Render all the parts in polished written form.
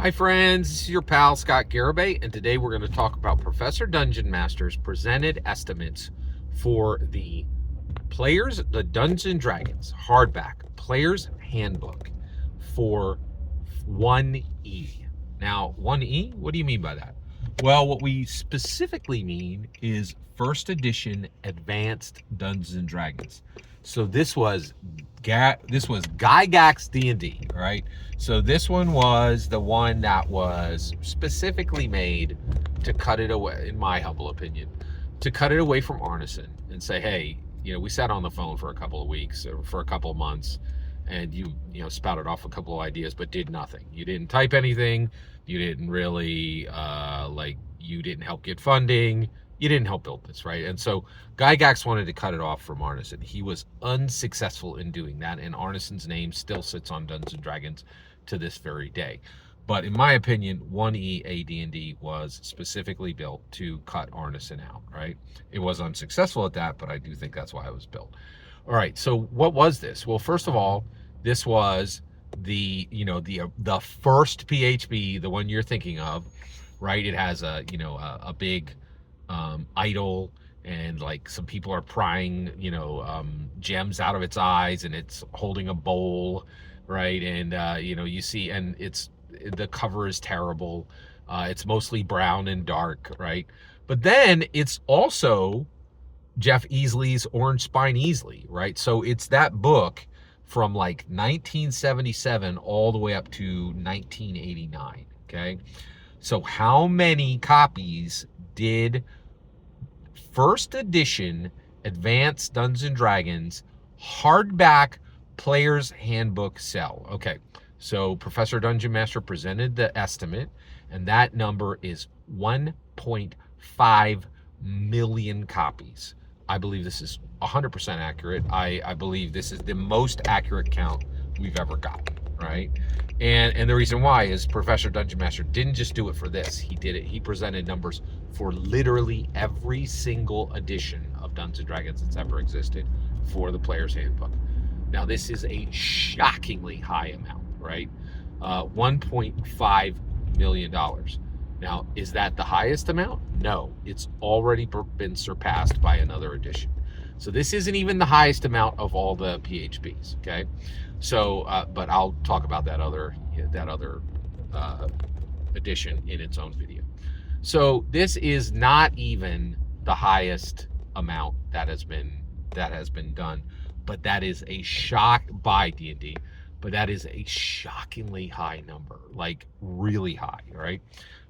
Hi friends, this is your pal Scott Garibay, and today we're going to talk about Professor Dungeon Master's presented estimates for the Dungeons and Dragons hardback Player's Handbook for 1E. Now, 1E, what do you mean by that? Well, what we specifically mean is first edition Advanced Dungeons and Dragons. So this was Gygax D&D, right? So this one was the one that was specifically made to cut it away, in my humble opinion, to cut it away from Arneson and say, hey, we sat on the phone for a couple of weeks or for a couple of months, and you spouted off a couple of ideas but did nothing. You didn't type anything. You didn't really you didn't help get funding. You didn't help build this, right? And so Gygax wanted to cut it off from Arneson. He was unsuccessful in doing that, and Arneson's name still sits on Dungeons and Dragons to this very day. But in my opinion, 1E AD&D was specifically built to cut Arneson out, right? It was unsuccessful at that, but I do think that's why it was built. All right, so what was this? Well, first of all, this was the first PHB, the one you're thinking of, right? It has a big idol, and like some people are prying gems out of its eyes, and it's holding a bowl, right? And you see, and the cover is terrible. It's mostly brown and dark, right? But then it's also Jeff Easley's Orange Spine Easley, right? So it's that book from like 1977 all the way up to 1989, okay? So how many copies did first edition Advanced Dungeons and Dragons hardback Player's Handbook sell? Okay, so Professor Dungeon Master presented the estimate, and that number is 1.5 million copies. I believe this is 100% accurate. I believe this is the most accurate count we've ever gotten, right? And the reason why is Professor Dungeon Master didn't just do it for this. He presented numbers for literally every single edition of Dungeons and Dragons that's ever existed for the Player's Handbook. Now, this is a shockingly high amount, right? $1.5 million. Now, is that the highest amount? No, it's already been surpassed by another edition. So this isn't even the highest amount of all the PHBs, okay? So, but I'll talk about that other edition in its own video. So this is not even the highest amount that has been done, but that is a shock by D&D. But that is a shockingly high number, like really high, right?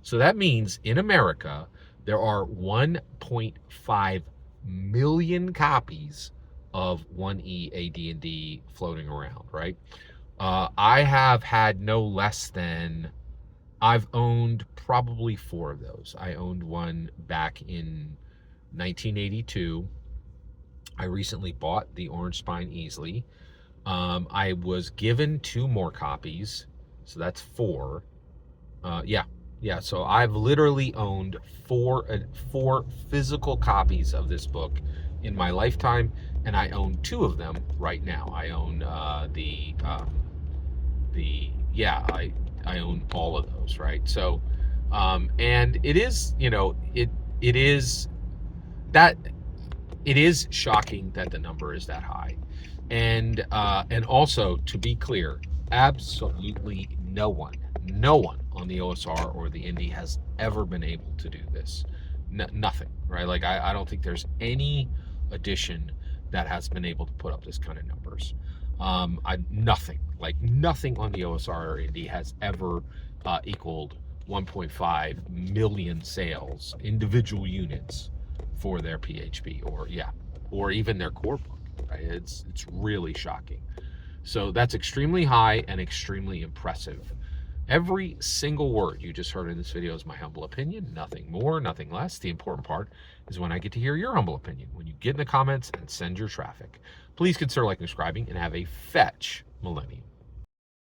So that means in America, there are 1.5 million copies of 1E AD&D floating around, right? I have had no less than, I've owned probably 4 of those. I owned one back in 1982. I recently bought the Orange Spine Easley. I was given 2 more copies, so that's 4. Yeah. So I've literally owned 4 physical copies of this book in my lifetime, and I own 2 of them right now. I own I own all of those, right? So, and it is, it is shocking that the number is that high. And also, to be clear, absolutely no one on the OSR or the Indie has ever been able to do this. Nothing, right? Like, I don't think there's any edition that has been able to put up this kind of numbers. Nothing on the OSR or Indie has ever equaled 1.5 million sales, individual units for their PHB or even their core book. Right? It's really shocking. So that's extremely high and extremely impressive. Every single word you just heard in this video is my humble opinion, nothing more, nothing less. The important part is when I get to hear your humble opinion, when you get in the comments and send your traffic. Please consider liking, subscribing, and have a fetch millennium.